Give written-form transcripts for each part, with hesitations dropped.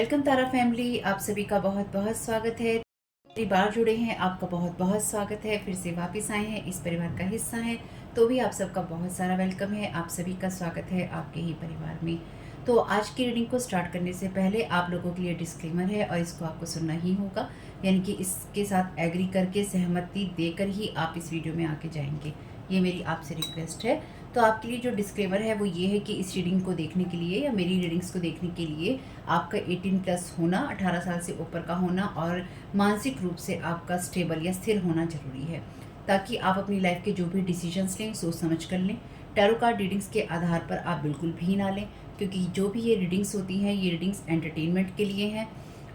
Welcome तारा family, आप सभी का बहुत बहुत स्वागत है। पहली बार जुड़े हैं, आपका बहुत बहुत स्वागत है। फिर से वापस आए हैं, इस परिवार का हिस्सा हैं, तो भी आप सबका बहुत सारा वेलकम है। आप सभी का स्वागत है आपके ही परिवार में। तो आज की रीडिंग को स्टार्ट करने से पहले आप लोगों के लिए डिस्क्लेमर है और इसको आपको सुनना ही होगा, यानी कि इसके साथ एग्री करके सहमति देकर ही आप इस वीडियो में आके जाएंगे। ये मेरी आपसे रिक्वेस्ट है। तो आपके लिए जो डिस्क्लेमर है वो ये है कि इस रीडिंग को देखने के लिए या मेरी रीडिंग्स को देखने के लिए आपका 18+ होना, 18 साल से ऊपर का होना और मानसिक रूप से आपका स्टेबल या स्थिर होना ज़रूरी है, ताकि आप अपनी लाइफ के जो भी डिसीजंस लें सोच समझ कर लें। टैरो कार्ड रीडिंग्स के आधार पर आप बिल्कुल भी ना लें, क्योंकि जो भी ये रीडिंग्स होती हैं ये रीडिंग्स एंटरटेनमेंट के लिए हैं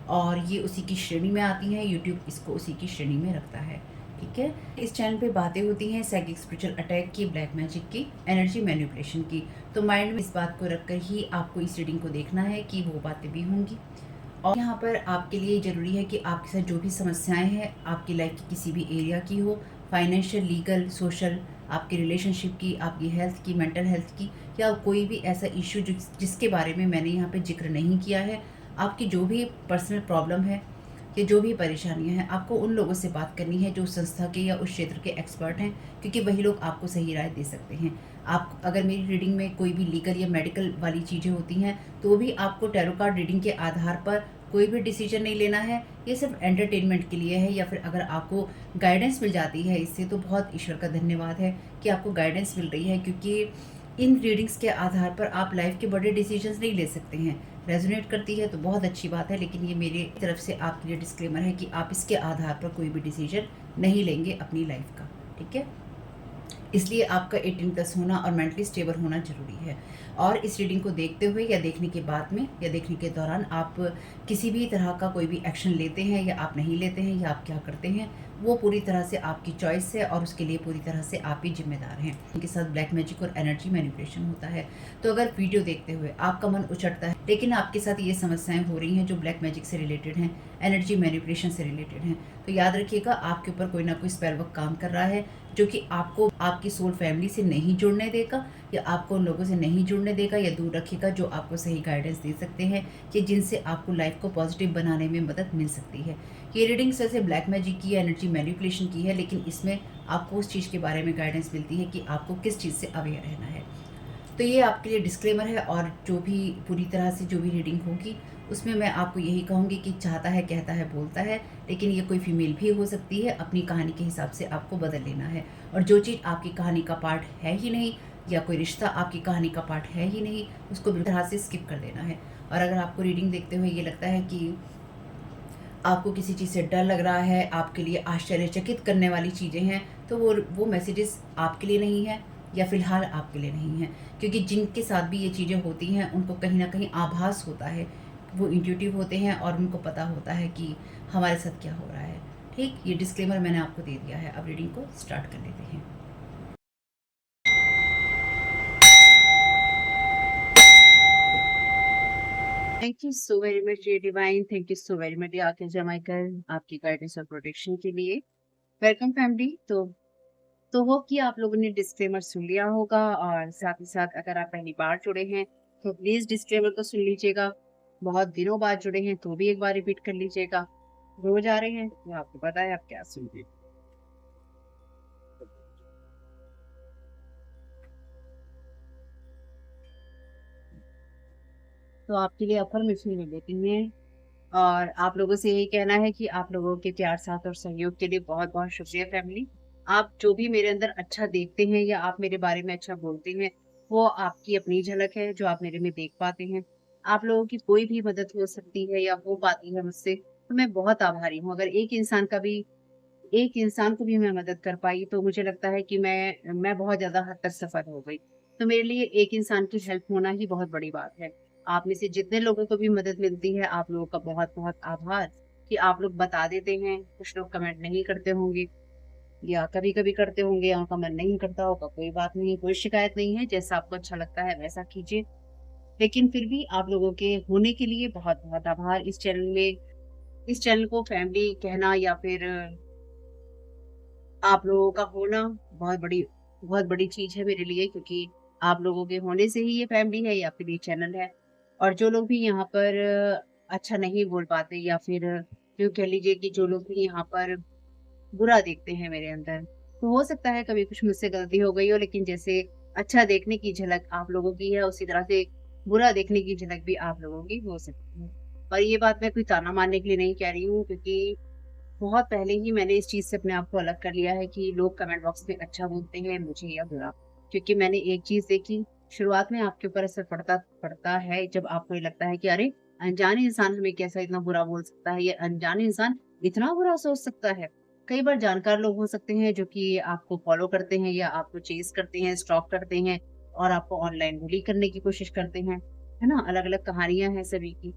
और ये उसी की श्रेणी में आती हैं। यूट्यूब इसको उसी की श्रेणी में रखता है, ठीक है। इस चैनल पे बातें होती हैं साइकिक स्पिरिचुअल अटैक की, ब्लैक मैजिक की, एनर्जी मैनिपुलेशन की। तो माइंड में इस बात को रखकर ही आपको इस रीडिंग को देखना है कि वो बातें भी होंगी। और यहाँ पर आपके लिए ज़रूरी है कि आपके साथ जो भी समस्याएं हैं आपकी लाइफ की किसी भी एरिया की हो, फाइनेंशियल, लीगल, सोशल, आपकी रिलेशनशिप की, आपकी हेल्थ की, मेंटल हेल्थ की, या कोई भी ऐसा इश्यू जिसके बारे में मैंने यहाँ पे जिक्र नहीं किया है, आपकी जो भी पर्सनल प्रॉब्लम है कि जो भी परेशानियां हैं, आपको उन लोगों से बात करनी है जो संस्था के या उस क्षेत्र के एक्सपर्ट हैं, क्योंकि वही लोग आपको सही राय दे सकते हैं। आप अगर मेरी रीडिंग में कोई भी लीगल या मेडिकल वाली चीज़ें होती हैं तो भी आपको टैरो कार्ड रीडिंग के आधार पर कोई भी डिसीजन नहीं लेना है। ये सिर्फ एंटरटेनमेंट के लिए है, या फिर अगर आपको गाइडेंस मिल जाती है इससे तो बहुत ईश्वर का धन्यवाद है कि आपको गाइडेंस मिल रही है, क्योंकि इन रीडिंग्स के आधार पर आप लाइफ के बड़े डिसीजंस नहीं ले सकते हैं। रेजोनेट करती है तो बहुत अच्छी बात है, लेकिन ये मेरी तरफ से आपके लिए डिस्क्लेमर है कि आप इसके आधार पर कोई भी डिसीजन नहीं लेंगे अपनी लाइफ का, ठीक है। इसलिए आपका 18+ होना और मेंटली स्टेबल होना ज़रूरी है। और इस रीडिंग को देखते हुए या देखने के बाद में या देखने के दौरान आप किसी भी तरह का कोई भी एक्शन लेते हैं या आप नहीं लेते हैं या आप क्या करते हैं, वो पूरी तरह से आपकी चॉइस है और उसके लिए पूरी तरह से आप ही जिम्मेदार हैं। उनके साथ ब्लैक मैजिक और एनर्जी मैनिपुलेशन होता है। तो अगर वीडियो देखते हुए आपका मन उचटता है लेकिन आपके साथ ये समस्याएं हो रही हैं जो ब्लैक मैजिक से रिलेटेड हैं, एनर्जी मैनिपुलेशन से रिलेटेड हैं, तो याद रखिएगा आपके ऊपर कोई ना कोई स्पेल वर्क काम कर रहा है, जो कि आपको आपकी सोल फैमिली से नहीं जुड़ने देगा या आपको उन लोगों से नहीं जुड़ने देगा या दूर रखेगा जो आपको सही गाइडेंस दे सकते हैं कि जिनसे आपको लाइफ को पॉजिटिव बनाने में मदद मिल सकती है। ये रीडिंग वैसे ब्लैक मैजिक की, एनर्जी मैनिपुलेशन की है, लेकिन इसमें आपको उस चीज़ के बारे में गाइडेंस मिलती है कि आपको किस चीज़ से अवेयर रहना है। तो ये आपके लिए डिस्क्लेमर है। और जो भी पूरी तरह से जो भी रीडिंग होगी उसमें मैं आपको यही कहूँगी कि चाहता है, कहता है, बोलता है, लेकिन ये कोई फीमेल भी हो सकती है। अपनी कहानी के हिसाब से आपको बदल लेना है, और जो चीज़ आपकी कहानी का पार्ट है ही नहीं या कोई रिश्ता आपकी कहानी का पार्ट है ही नहीं, उसको बिल्कुल तरह से स्किप कर देना है। और अगर आपको रीडिंग देखते हुए ये लगता है कि आपको किसी चीज़ से डर लग रहा है, आपके लिए आश्चर्यचकित करने वाली चीज़ें हैं, तो वो मैसेजेस आपके लिए नहीं है या फ़िलहाल आपके लिए नहीं है, क्योंकि जिनके साथ भी ये चीज़ें होती हैं उनको कहीं न कहीं आभास होता है, वो इंट्यूटिव होते हैं और उनको पता होता है कि हमारे साथ क्या हो रहा है। ठीक, ये डिस्क्लेमर मैंने आपको दे दिया है। अब रीडिंग को स्टार्ट कर लेते हैं। Thank you so very much ये divine, thank you so very much ये आके जमाकर आपकी गाइडेंस और प्रोटेक्शन के लिए। Welcome family. तो वो कि आप लोगों ने डिस्क्लेमर सुन लिया होगा, और साथ ही साथ अगर आप पहली बार जुड़े हैं तो प्लीज डिस्क्लेमर को सुन लीजिएगा। बहुत दिनों बाद जुड़े हैं तो भी एक बार रिपीट कर लीजिएगा। रोज आ रहे हैं तो आपको पता है आप क्या सुनिए। तो आपके लिए अफर्मेशन ले लेती हैं, और आप लोगों से यही कहना है कि आप लोगों के प्यार, साथ और सहयोग के लिए बहुत बहुत शुक्रिया फैमिली। आप जो भी मेरे अंदर अच्छा देखते हैं या आप मेरे बारे में अच्छा बोलते हैं, वो आपकी अपनी झलक है जो आप मेरे में देख पाते हैं। आप लोगों की कोई भी मदद हो सकती है या हो पाती है मुझसे, तो मैं बहुत आभारी हूँ। अगर एक इंसान को भी मैं मदद कर पाई तो मुझे लगता है कि मैं बहुत ज्यादा हद तक सफल हो गई। तो मेरे लिए एक इंसान की हेल्प होना ही बहुत बड़ी बात है। आप में से जितने लोगों को भी मदद मिलती है, आप लोगों का बहुत बहुत आभार कि आप लोग बता देते हैं। कुछ लोग कमेंट नहीं करते होंगे या कभी कभी करते होंगे या कमेंट नहीं करता होगा, कोई बात नहीं है, कोई शिकायत नहीं है। जैसा आपको अच्छा लगता है वैसा कीजिए, लेकिन फिर भी आप लोगों के होने के लिए बहुत बहुत आभार। इस चैनल को फैमिली कहना या फिर आप लोगों का होना बहुत बड़ी चीज़ है मेरे लिए, क्योंकि आप लोगों के होने से ही ये फैमिली है या फिर ये चैनल है। और जो लोग भी यहाँ पर अच्छा नहीं बोल पाते, या फिर यूँ कह लीजिए कि जो लोग भी यहाँ पर बुरा देखते हैं मेरे अंदर। तो हो सकता है कभी कुछ मुझसे गलती हो गई हो, लेकिन जैसे अच्छा देखने की झलक आप लोगों की है, उसी तरह से बुरा देखने की झलक भी आप लोगों की हो सकती है। और ये बात मैं कोई ताना मारने के लिए नहीं कह रही हूँ, क्योंकि बहुत पहले ही मैंने इस चीज़ से अपने आप को अलग कर लिया है कि लोग कमेंट बॉक्स में अच्छा बोलते हैं मुझे या बुरा। क्योंकि मैंने एक चीज़ देखी, शुरुआत में आपके ऊपर असर पड़ता पड़ता है जब आपको ये लगता है कि अरे! अनजाने इंसान हमें कैसा इतना बुरा बोल सकता है, या अनजाने इंसान इतना बुरा सोच सकता है। कई बार जानकार लोग हो सकते हैं जो कि आपको फ़ॉलो करते हैं या आपको चेज़ करते हैं, स्टॉक करते हैं और आपको ऑनलाइन बुली करने की कोशिश करते हैं। है ना? अलग-अलग कहानियाँ हैं सभी की।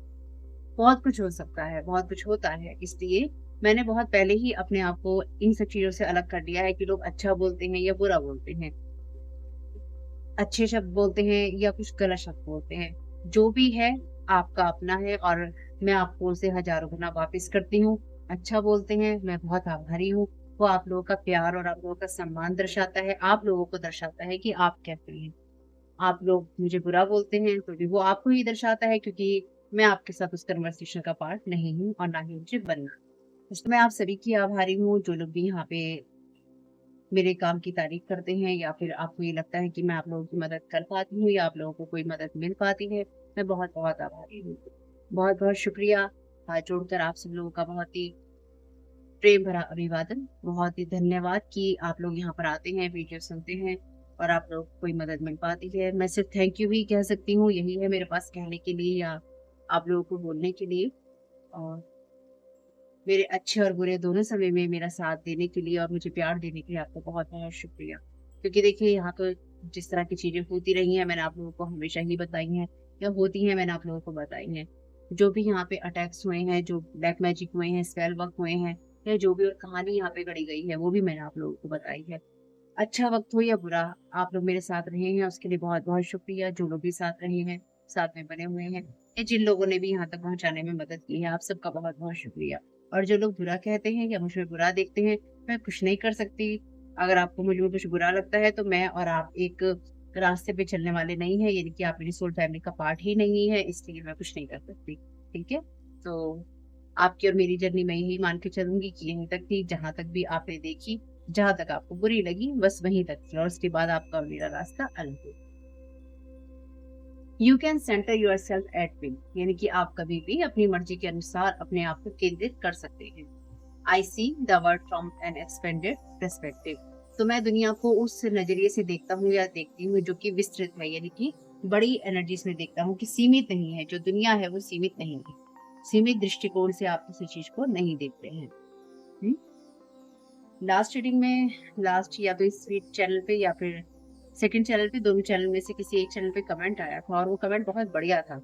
बहुत कुछ हो सकता है, बहुत कुछ होता है। इसलिए मैंने बहुत पहले ही अपने आप को इन सब चीज़ों से अलग कर दिया है कि लोग अच्छा बोलते हैं या बुरा बोलते हैं। अच्छे शब्द बोलते हैं या कुछ गलत शब्द बोलते हैं। जो भी है आपका अपना है, और मैं आपको उसे हज़ारों गुना वापस करती हूँ। अच्छा बोलते हैं, मैं बहुत आभारी हूँ। वो आप लोगों का प्यार और आप लोगों का सम्मान दर्शाता है, आप लोगों को दर्शाता है कि आप कैसे हैं। आप लोग मुझे बुरा बोलते हैं तो भी वो आपको ही दर्शाता है, क्योंकि मैं आपके साथ उस कन्वर्सेशन का पार्ट नहीं हूँ और ना ही मुझे बनना। तो मैं आप सभी की आभारी हूँ जो लोग भी यहाँ पे मेरे काम की तारीफ़ करते हैं, या फिर आपको ये लगता है कि मैं आप लोगों की मदद कर पाती हूँ या आप लोगों को कोई मदद मिल पाती है। मैं बहुत-बहुत आभारी हूँ। बहुत-बहुत शुक्रिया। हाथ जोड़कर आप सब लोगों का बहुत ही प्रेम भरा अभिवादन। बहुत ही धन्यवाद कि आप लोग यहाँ पर आते हैं, वीडियो सुनते हैं और आप लोगों को कोई मदद मिल पाती है। मैं सिर्फ़ थैंक यू ही कह सकती हूँ, यही है मेरे पास कहने के लिए या आप लोगों को बोलने के लिए। और मेरे अच्छे और बुरे दोनों समय में मेरा साथ देने के लिए और मुझे प्यार देने के लिए आपका बहुत-बहुत शुक्रिया। क्योंकि देखिए, यहाँ तो जिस तरह की चीज़ें होती रही हैं, मैंने आप लोगों को हमेशा ही बताई हैं, या होती हैं मैंने आप लोगों को बताई हैं। जो भी यहाँ पे अटैक्स हुए हैं, जो ब्लैक मैजिक हुए हैं, स्पेल वर्क हुए हैं, या जो भी और कहानी यहाँ पे गढ़ी गई है, वो भी मैंने आप लोगों को बताई है। अच्छा वक़्त हो या बुरा, आप लोग मेरे साथ रहे हैं उसके लिए बहुत-बहुत शुक्रिया। जो लोग भी साथ रहे हैं, साथ में बने हुए हैं, या जिन लोगों ने भी यहाँ तक पहुँचाने में मदद की है, आप सबका बहुत-बहुत शुक्रिया। और जो लोग बुरा कहते हैं या मुझ में बुरा देखते हैं, मैं कुछ नहीं कर सकती। अगर आपको मुझ में कुछ बुरा लगता है तो मैं और आप एक रास्ते पे चलने वाले नहीं हैं, यानी कि आप मेरी सोल फैमिली का पार्ट ही नहीं है, इसलिए मैं कुछ नहीं कर सकती। ठीक है? तो आपकी और मेरी जर्नी मैं यही मान के चलूँगी कि यहीं तक थी, जहाँ तक भी आपने देखी, जहाँ तक आपको बुरी लगी, बस वहीं तक थी और उसके बाद आपका और मेरा रास्ता अलग हो। You can centre yourself at will, यानी कि आप कभी भी अपनी मर्ज़ी के अनुसार अपने आप को केंद्रित कर सकते हैं। I see the world from an expanded perspective. तो मैं दुनिया को उस नज़रिए से देखता हूँ या देखती हूँ जो कि विस्तृत है, यानी कि बड़ी एनर्जीज़ में देखता हूँ कि सीमित नहीं है, जो दुनिया है वो सीमित नहीं है। सीमित दृष्टिकोण से आप किसी चीज़ को नहीं देखते हैं। हुँ? लास्ट रीडिंग में, लास्ट या तो इस चैनल पे या फिर सेकंड चैनल पे, दोनों चैनल में से किसी एक चैनल पे कमेंट आया था और वो कमेंट बहुत बढ़िया था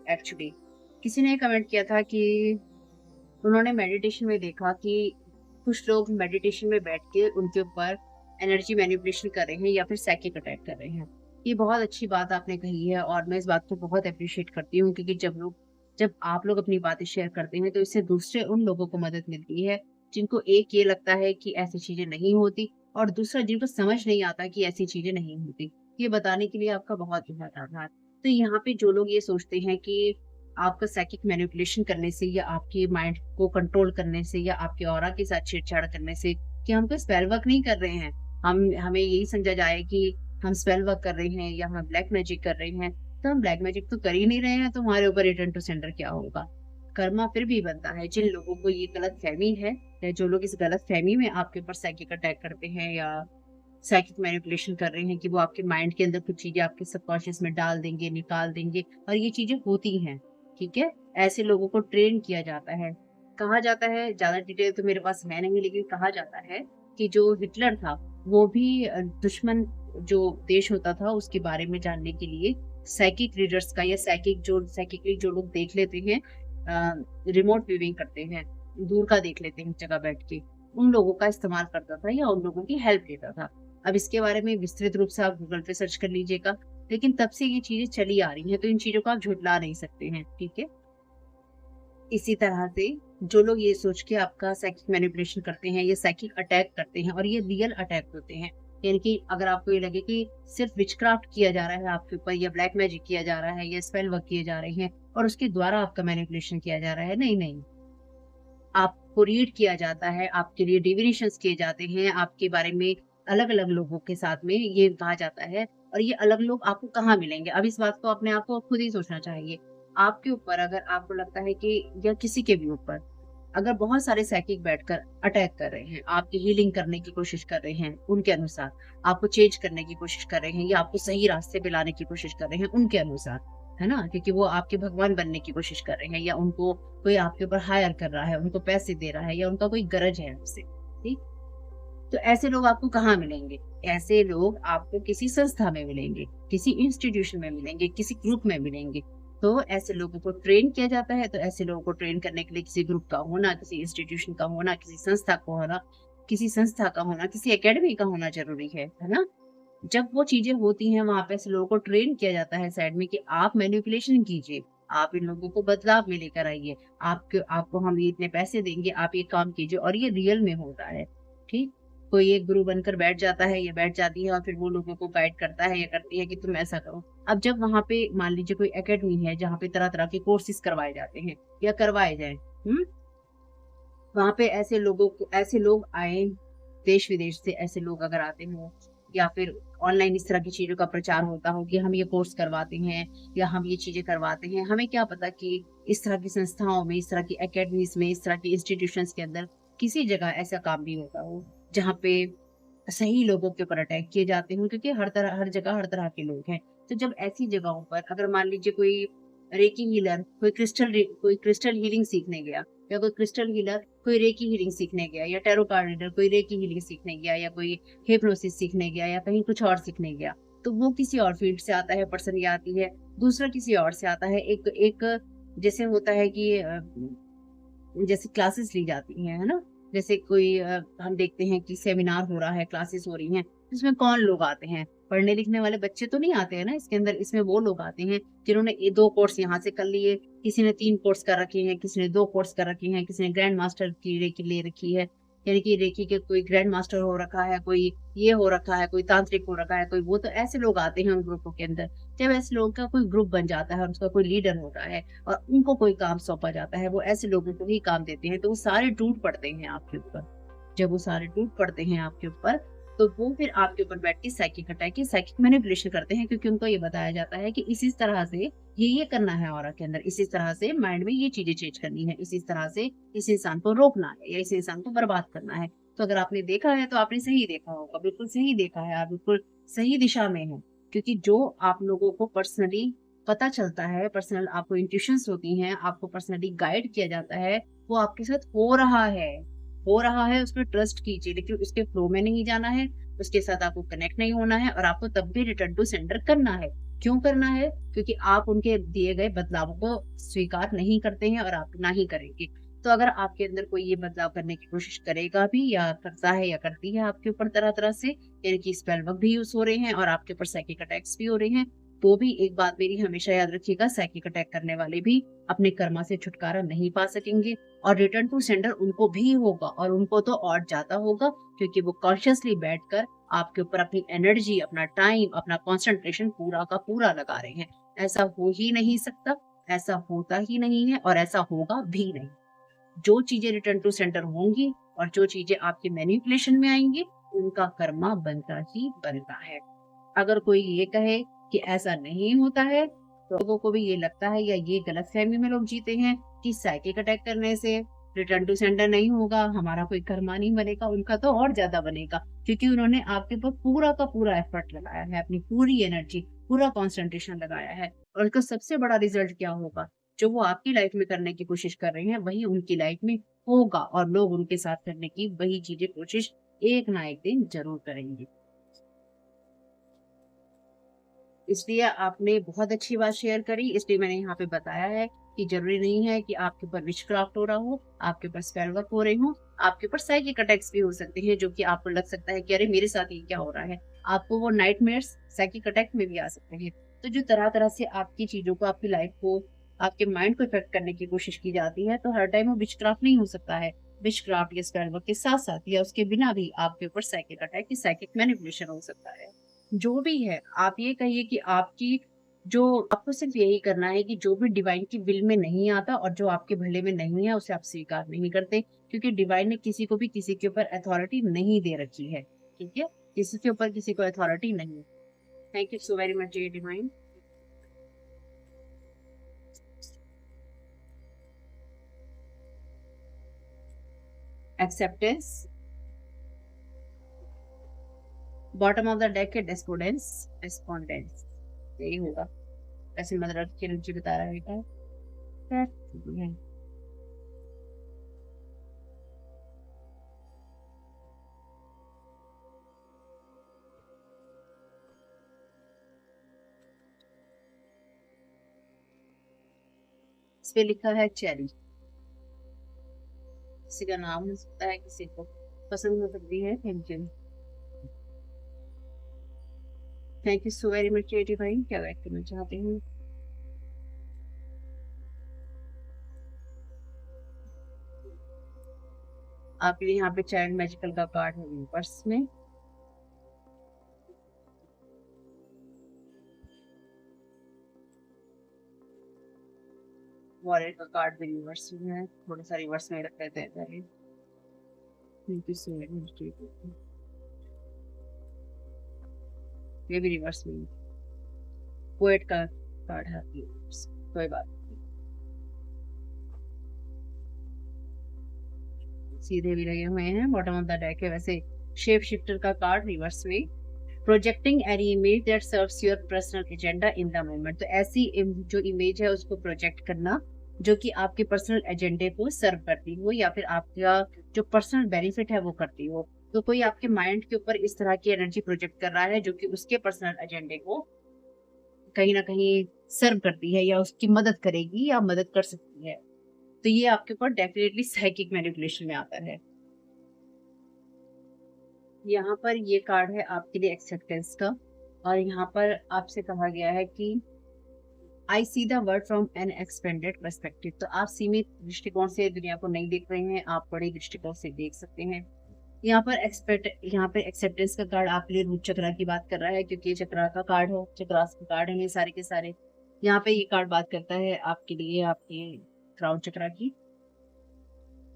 एक्चुअली। किसी ने कमेंट किया था कि उन्होंने मेडिटेशन में देखा कि कुछ लोग मेडिटेशन में बैठ के उनके ऊपर एनर्जी मैनिपुलेशन कर रहे हैं या फिर साइकिक अटैक कर रहे हैं। ये बहुत अच्छी बात आपने कही है और मैं इस बात को बहुत एप्रिशिएट करती हूँ, क्योंकि जब आप लोग अपनी बातें शेयर करते हैं तो इससे दूसरे उन लोगों को मदद मिलती है जिनको एक ये लगता है कि ऐसी चीजें नहीं होती, और दूसरा जिनको समझ नहीं आता कि ऐसी चीजें नहीं होती। ये बताने के लिए आपका बहुत बहुत आभार। तो यहाँ पे जो लोग ये सोचते हैं कि आपका साइकिक मैनिपुलेशन करने से या आपके माइंड को कंट्रोल करने से या आपके ऑरा के साथ छेड़छाड़ करने से कि हम कोई स्पेल वर्क नहीं कर रहे हैं, हमें यही समझा जाए कि हम स्पेल वर्क कर रहे हैं या हम ब्लैक मैजिक कर रहे हैं, तो हम ब्लैक मैजिक तो कर ही नहीं रहे हैं, तो हमारे ऊपर रिटर्न टू सेंडर क्या होगा? कर्मा फिर भी बनता है। जिन लोगों को ये गलतफ़हमी है, या जो लोग इस गलतफ़हमी में आपके ऊपर साइकिक अटैक करते हैं या साइकिक मैनिपुलेशन कर रहे हैं कि वो आपके माइंड के अंदर कुछ चीज़ें आपके सबकॉन्शियस में डाल देंगे, निकाल देंगे, और ये चीज़ें होती हैं, ठीक है? ऐसे लोगों को ट्रेन किया जाता है। कहा जाता है, ज़्यादा डिटेल तो मेरे पास है नहीं, लेकिन कहा जाता है कि जो हिटलर था, वो भी दुश्मन जो देश होता था उसके बारे में जानने के लिए साइकिक रीडर्स का, या साइकिकली जो लोग देख लेते हैं, रिमोट व्यूइंग करते हैं, दूर का देख लेते हैं जगह बैठ के, उन लोगों का इस्तेमाल करता था या उन लोगों की हेल्प लेता था। अब इसके बारे में विस्तृत रूप से आप गूगल पे सर्च कर लीजिएगा, लेकिन तब से ये चीज़ें चली आ रही हैं, तो इन चीज़ों को आप झुठला नहीं सकते हैं, ठीक है? इसी तरह से जो लोग ये सोच के आपका साइकिक मैनिपुलेशन करते हैं, ये साइकिक अटैक करते हैं, और ये रियल अटैक होते हैं। यानी कि अगर आपको ये लगे कि सिर्फ विचक्राफ्ट किया जा रहा है आपके ऊपर, या ब्लैक मैजिक किया जा रहा है, या स्पेल वर्क किए जा रहे हैं, और उसके द्वारा आपका मैनिपुलेशन किया जा रहा है। नहीं, नहीं। आपको रीड किया जाता है, आपके लिए डिविनेशंस किए जाते हैं, आपके बारे में अलग-अलग लोगों के साथ में ये कहा जाता है और ये अलग लोग आपको कहाँ मिलेंगे? अब इस बात को अपने आप को खुद ही सोचना चाहिए। आपके ऊपर अगर आपको लगता है कि या किसी के भी ऊपर अगर बहुत सारे साइकिक बैठकर अटैक कर रहे हैं, आपकी हीलिंग करने की कोशिश कर रहे हैं, उनके अनुसार, आपको चेंज करने की कोशिश कर रहे हैं या आपको सही रास्ते पे लाने की कोशिश कर रहे हैं, उनके अनुसार, है ना? क्योंकि वो आपके भगवान बनने की कोशिश कर रहे हैं या उनको कोई आपके ऊपर हायर कर रहा है, उनको पैसे दे रहा है या उनका कोई गरज है आपसे, ठीक? तो ऐसे लोग आपको कहाँ मिलेंगे? ऐसे लोग आपको किसी संस्था में मिलेंगे, किसी इंस्टीट्यूशन में मिलेंगे, किसी ग्रुप में मिलेंगे। तो ऐसे लोगों को ट्रेन किया जाता है, तो ऐसे लोगों को ट्रेन करने के लिए किसी ग्रुप का होना, किसी इंस्टीट्यूशन का होना, किसी संस्था का होना, किसी एकेडमी का होना ज़रूरी है ना? जब वो चीज़ें होती हैं, वहाँ पे ऐसे लोगों को ट्रेन किया जाता है साइड में कि आप मैनिपुलेशन कीजिए, आप इन लोगों को बदलाव में लेकर आइए, आपको हम ये इतने पैसे देंगे, आप ये काम कीजिए और ये रियल में होता है, ठीक? कोई एक गुरु बनकर बैठ जाता है या बैठ जाती है और फिर वो लोगों को गाइड करता है या करती है कि तुम ऐसा करो। अब जब वहाँ पे मान लीजिए कोई एकेडमी है, जहाँ पे तरह-तरह के कोर्सेज़ करवाए जाते हैं या करवाए जाएँ, हुँ? वहाँ पे ऐसे लोग आए, देश-विदेश से ऐसे लोग अगर आते हों या फिर ऑनलाइन इस तरह की चीज़ों का प्रचार होता हो कि हम ये कोर्स करवाते हैं या हम ये चीज़ें करवाते हैं। हमें क्या पता कि इस तरह की संस्थाओं में, इस तरह की एकेडमीज़ में, इस तरह की इंस्टीट्यूशंस के अंदर किसी जगह ऐसा काम भी होता हो, जहाँ पे सही लोगों के ऊपर अटैक किए जाते हों क्योंकि हर जगह हर तरह के लोग हैं। तो जब ऐसी जगहों पर अगर मान लीजिए कोई रेकी हीलर, कोई क्रिस्टल हीलिंग सीखने गया या कोई क्रिस्टल हीलर कोई रेकी हीलिंग सीखने गया या टैरो कार्ड रीडर कोई रेकी हीलिंग सीखने गया या कोई हिप्नोसिस सीखने गया या कहीं कुछ और सीखने गया, तो वो किसी और फील्ड से आता है, पर्सन या आती है, दूसरा किसी और से आता है। एक एक जैसे होता है कि जैसे क्लासेस ली जाती हैं, है ना? जैसे कोई हम देखते हैं कि सेमिनार हो रहा है, क्लासेस हो रही हैं, इसमें कौन लोग आते हैं? पढ़ने-लिखने वाले बच्चे तो नहीं आते हैं ना इसके अंदर, इसमें वो लोग आते हैं जिन्होंने 2 कोर्स यहाँ से कर लिए, किसी ने 3 कोर्स कर रखे हैं, किसी ने 2 कोर्स कर रखे हैं, किसी ने ग्रैंड मास्टर की रेकी ले रखी है, यानी कि रेकी के कोई ग्रैंड मास्टर हो रखा है, कोई ये हो रखा है, कोई तांत्रिक हो रखा है, कोई वो, तो ऐसे लोग आते हैं उन ग्रुपों के अंदर। जब ऐसे लोगों का कोई ग्रुप बन जाता है और उसका कोई लीडर होता है और उनको कोई काम सौंपा जाता है, वो ऐसे लोगों को ही काम देते हैं, तो वो सारे टूट पड़ते हैं आपके ऊपर। जब वो सारे टूट पड़ते हैं आपके ऊपर, तो वो फिर आपके ऊपर बैठ के साइकिक अटैक की साइकिक मैनिपुलेशन करते हैं क्योंकि उनको ये बताया जाता है कि इस तरह से ये करना है ऑरा के अंदर, इस तरह से माइंड में ये चीज़ें चेंज करनी है, इस तरह से इस इंसान को रोकना है या इस इंसान को बर्बाद करना है। तो अगर आपने देखा है तो आपने सही देखा होगा, बिल्कुल सही देखा है, आप बिल्कुल सही दिशा में हैं। क्योंकि जो आप लोगों को पर्सनली पता चलता है, पर्सनल आपको इंट्यूशंस होती हैं, आपको पर्सनली गाइड किया जाता है, वो आपके साथ हो रहा है उस पे ट्रस्ट कीजिए, लेकिन उसके फ्लो में नहीं जाना है, उसके साथ आपको कनेक्ट नहीं होना है और आपको तब भी रिटर्न टू सेंडर करना है। क्यों करना है? क्योंकि आप उनके दिए गए बदलावों को स्वीकार नहीं करते हैं और आप ना ही करेंगे। तो अगर आपके अंदर कोई ये बदलाव करने की कोशिश करेगा भी या करता है या करती है आपके ऊपर तरह-तरह से, यानी कि स्पेल वर्क भी यूज़ हो रहे हैं और आपके ऊपर साइकिक अटैक्स भी हो रहे हैं, तो भी एक बात मेरी हमेशा याद रखिएगा, साइकिक अटैक करने वाले भी अपने कर्मा से छुटकारा नहीं पा सकेंगे और रिटर्न टू सेंडर उनको भी होगा और उनको तो और ज़्यादा होगा क्योंकि वो कॉन्शियसली बैठकर आपके ऊपर अपनी एनर्जी, अपना टाइम, अपना कंसंट्रेशन पूरा का पूरा लगा रहे हैं। ऐसा हो ही नहीं सकता, ऐसा होता ही नहीं है और ऐसा होगा भी नहीं। जो चीज़ें रिटर्न टू सेंडर होंगी और जो चीज़ें आपके मैनिपुलेशन में आएँगी, उनका कर्मा बनता ही बनता है। अगर कोई ये कहे कि ऐसा नहीं होता है, तो लोगों को भी ये लगता है या ये गलतफ़हमी में लोग जीते हैं कि साइकिक अटैक करने से रिटर्न टू सेंडर नहीं होगा, हमारा कोई कर्मा नहीं बनेगा, उनका तो और ज़्यादा बनेगा। क्योंकि उन्होंने आपके ऊपर पूरा का पूरा एफर्ट लगाया है, अपनी पूरी एनर्जी, पूरा कंसंट्रेशन लगाया है और उसका सबसे बड़ा रिज़ल्ट क्या होगा? जो वो आपकी लाइफ़ में करने की कोशिश कर रहे हैं, वही उनकी लाइफ़ में होगा और लोग उनके साथ करने की वही चीज़ें कोशिश एक ना एक दिन ज़रूर करेंगे। इसलिए आपने बहुत अच्छी बात शेयर करी, इसलिए मैंने यहाँ पे बताया है कि ज़रूरी नहीं है कि आपके ऊपर विचक्राफ्ट हो रहा हो, आपके ऊपर स्पेल वर्क हो रहे हों, आपके ऊपर साइकिक अटैक्स भी हो सकते हैं, जो कि आपको लग सकता है कि अरे! मेरे साथ ये क्या हो रहा है? आपको वो नाइटमेयर्स साइकिक अटैक में भी आ सकते हैं। तो जो तरह-तरह से आपकी चीज़ों को, आपकी लाइफ़ को, आपके माइंड को इफ़ेक्ट करने की कोशिश की जाती है, तो हर टाइम वो विचक्राफ्ट नहीं हो सकता है। विचक्राफ्ट या स्पेल वर्क के साथ-साथ या उसके बिना भी आपके ऊपर साइकिक अटैक या साइकिक मैनिपुलेशन हो सकता है। जो भी है, आप ये कहिए कि आपकी जो आपको सिर्फ यही करना है कि जो भी डिवाइन की विल में नहीं आता और जो आपके भले में नहीं है उसे आप स्वीकार नहीं करते, क्योंकि डिवाइन ने किसी को भी किसी के ऊपर अथॉरिटी नहीं दे रखी है। ठीक है, किसी के ऊपर किसी को अथॉरिटी नहीं है। Thank you so very much ये divine. Acceptance, bottom of the deck है डेस्पोडेंस, रिस्पोंडेंस, यही होगा। ऐसे मदर अर्थ की एनर्जी बता रहा है बेटा। इस पे लिखा है चेरी। किसी का नाम हो सकता है, किसी को पसंद हो सकती है। Thank you, thank you so very much cherry भाई। क्या गाइड करना चाहते हैं? आपके लिए यहाँ पे चाइल्ड मैजिकल का कार्ड है यूनिवर्स में। वॉरियर का कार्ड भी रिवर्स में है, थोड़ा सा रिवर्स में रख लेते हैं पहले। Thank you so very much. ये भी रिवर्स में, पोएट का कार्ड है रिवर्स, कोई बात नहीं, सीधे भी लगे हुए हैं। बॉटम ऑफ द डेक है वैसे शेप शिफ्टर का कार्ड रिवर्स में। Projecting any image that serves your personal agenda in the moment, तो ऐसी जो इमेज है उसको प्रोजेक्ट करना जो कि आपके पर्सनल एजेंडे को सर्व करती हो या फिर आपका जो पर्सनल बेनिफिट है वो करती हो। तो कोई आपके माइंड के ऊपर इस तरह की एनर्जी प्रोजेक्ट कर रहा है जो कि उसके पर्सनल एजेंडे को कहीं ना कहीं सर्व करती है या उसकी मदद करेगी या मदद कर सकती है। तो ये आपके ऊपर डेफिनेटली साइकिक मैनिपुलेशन में आता है। यहाँ पर ये कार्ड है आपके लिए एक्सेप्टेंस का, और यहाँ पर आपसे कहा गया है कि I see the world from an expanded perspective, तो आप सीमित दृष्टिकोण से दुनिया को नहीं देख रहे हैं, आप बड़े दृष्टिकोण से देख सकते हैं। यहाँ पर एक्सेप्टेंस का कार्ड आपके लिए रूट चक्रा की बात कर रहा है, क्योंकि ये चक्रा का कार्ड है, चक्रास का कार्ड है ये सारे के सारे। यहाँ पे ये कार्ड बात करता है आपके लिए आपके क्राउन चक्रा की।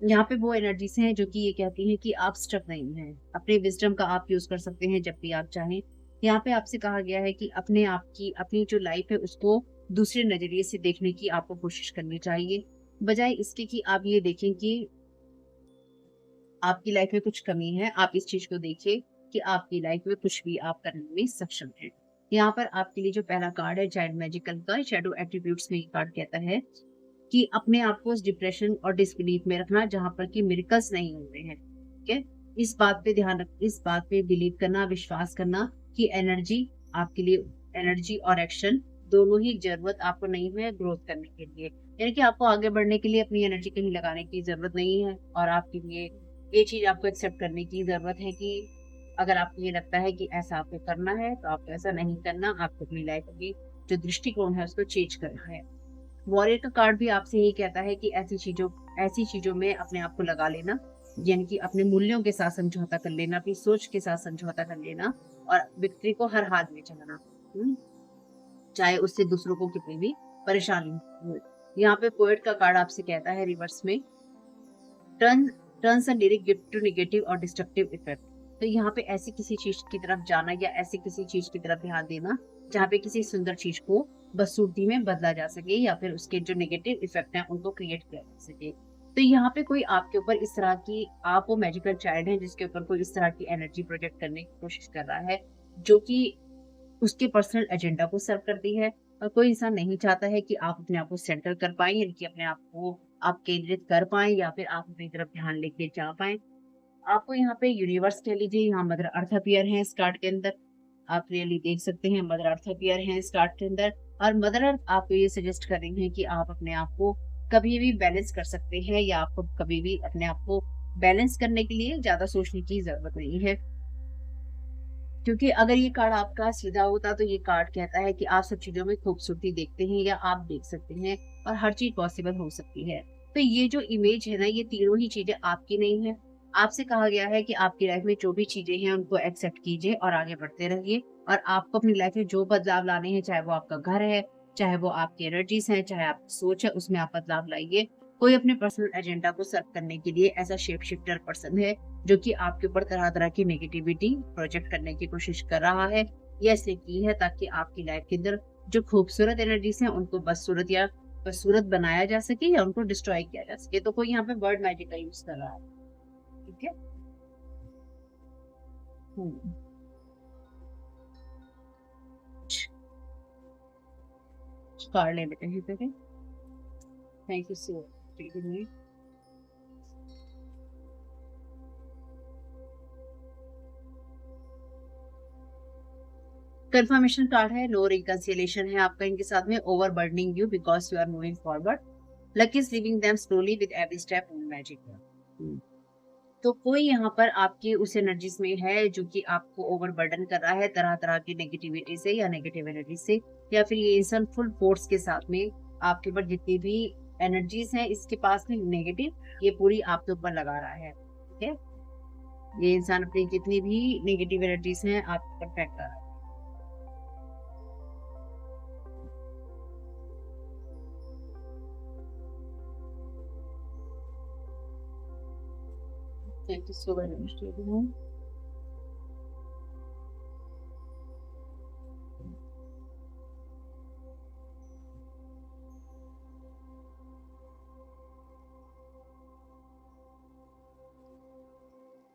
यहाँ पे वो एनर्जीज हैं जो कि ये कहती हैं कि आप स्टक नहीं हैं, अपने विजडम का आप यूज कर सकते हैं जब भी आप चाहें। यहाँ पे आपसे कहा गया है कि अपने आप की अपनी जो लाइफ है उसको दूसरे नजरिए से देखने की आपको कोशिश करनी चाहिए, बजाय इसके कि आप ये देखें कि आपकी लाइफ में कुछ कमी है। आप इस चीज को देखिए कि आपकी लाइफ में कुछ भी आप करने में सक्षम है। यहाँ पर आपके लिए जो पहला कार्ड है चाइल्ड मैजिकल का शैडो एट्रीब्यूट्स में ये कार्ड कहता है कि अपने आप को उस डिप्रेशन और डिसबिलीफ में रखना जहां पर कि मिरेकल्स नहीं होते हैं। ठीक है, इस बात पे ध्यान रख, इस बात पे बिलीव करना, विश्वास करना कि एनर्जी आपके लिए, एनर्जी और एक्शन दोनों ही जरूरत आपको नहीं है ग्रोथ करने के लिए। यानी कि आपको आगे बढ़ने के लिए अपनी एनर्जी कहीं लगाने की जरूरत नहीं है, और आपके लिए ये चीज आपको एक्सेप्ट करने की जरूरत है कि अगर आपको ये लगता है कि ऐसा आपको करना है तो आपको ऐसा नहीं करना, आपको अपनी लाइफ की जो दृष्टिकोण है उसको चेंज करना है। वॉरियर का कार्ड भी आपसे यही कहता है कि ऐसी चीजों में अपने आप को लगा लेना, यानी कि अपने मूल्यों के साथ समझौता कर लेना, अपनी सोच के साथ समझौता कर लेना और विक्ट्री को हर हाथ में चलाना, चाहे उससे दूसरों को कितनी भी परेशानी हो। यहाँ पे पोएट का कार्ड आपसे कहता है रिवर्स में, turns a lyric gift to negative और डिस्ट्रक्टिव इफेक्ट, तो यहाँ पे ऐसी किसी चीज की तरफ जाना या ऐसी किसी चीज की तरफ ध्यान देना जहाँ पे किसी सुंदर चीज को बदसूरती में बदला जा सके या फिर उसके जो नेगेटिव इफेक्ट हैं उनको क्रिएट किया जा सके। तो यहाँ पे कोई आपके ऊपर इस तरह की, आप वो मैजिकल चाइल्ड हैं जिसके ऊपर कोई इस तरह की एनर्जी प्रोजेक्ट करने की कोशिश कर रहा है जो कि उसके पर्सनल एजेंडा को सर्व करती है। और कोई इंसान नहीं चाहता है कि आप अपने आप को सेंटर कर पाए, यानी कि अपने आप को आप केंद्रित कर पाए या फिर आप अपनी तरफ ध्यान लेके जा पाए। आपको यहाँ पे यूनिवर्स कह लीजिए, यहाँ मदर अर्थ अपीयर है इस कार्ड के अंदर, आप रियली देख सकते हैं मदर अर्थ अपीयर है इस कार्ड के अंदर। और मदर अर्थ आपको ये सजेस्ट कर रही है कि आप अपने आप को कभी भी बैलेंस कर सकते हैं, या आपको कभी भी अपने आप को बैलेंस करने के लिए ज्यादा सोचने की जरूरत नहीं है। क्योंकि अगर ये कार्ड आपका सीधा होता तो ये कार्ड कहता है कि आप सब चीजों में खूबसूरती देखते हैं या आप देख सकते हैं और हर चीज पॉसिबल हो सकती है। तो ये जो इमेज है ना, ये तीनों ही चीजें आपकी नहीं है, आपसे कहा गया है कि आपकी लाइफ में जो भी चीजें हैं उनको एक्सेप्ट कीजिए और आगे बढ़ते रहिए। और आपको अपनी लाइफ में जो बदलाव लाने हैं, चाहे वो आपका घर है, चाहे वो आपकी एनर्जीज हैं, चाहे आपकी सोच है, उसमें आप बदलाव लाइए। कोई अपने पर्सनल एजेंडा को सर्व करने के लिए ऐसा शेप शिफ्टर पर्सन है जो कि आपके ऊपर तरह तरह की नेगेटिविटी प्रोजेक्ट करने की कोशिश कर रहा है। ये इसलिए की है ताकि आपकी लाइफ के अंदर जो खूबसूरत एनर्जीज हैं उनको बदसूरत या बदसूरत बनाया जा सके या उनको डिस्ट्रॉय किया जा सके। तो कोई यहाँ पे वर्ड मैजिक का यूज कर रहा है। ठीक है। हम्म। कार्ड ले लेते हैं फिर। Thank you so much. Confirmation card है, नो रिकंसिलिएशन है आपका इनके साथ में, over burdening you because you are moving forward, luck is living them slowly with every step on magic. तो कोई यहाँ पर आपकी उस एनर्जीज में है जो कि आपको ओवर बर्डन कर रहा है तरह तरह की नेगेटिविटी से या नेगेटिव एनर्जी से, या फिर ये इंसान फुल फोर्स के साथ में आपके ऊपर जितनी भी एनर्जीज हैं इसके पास में नेगेटिव, ये पूरी आपके ऊपर लगा रहा है। ठीक है। ये इंसान अपनी जितनी भी नेगेटिव एनर्जीज हैं आपके ऊपर फेंक कर रहा है। Thank you so very much.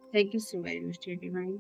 Thank you so very much divine.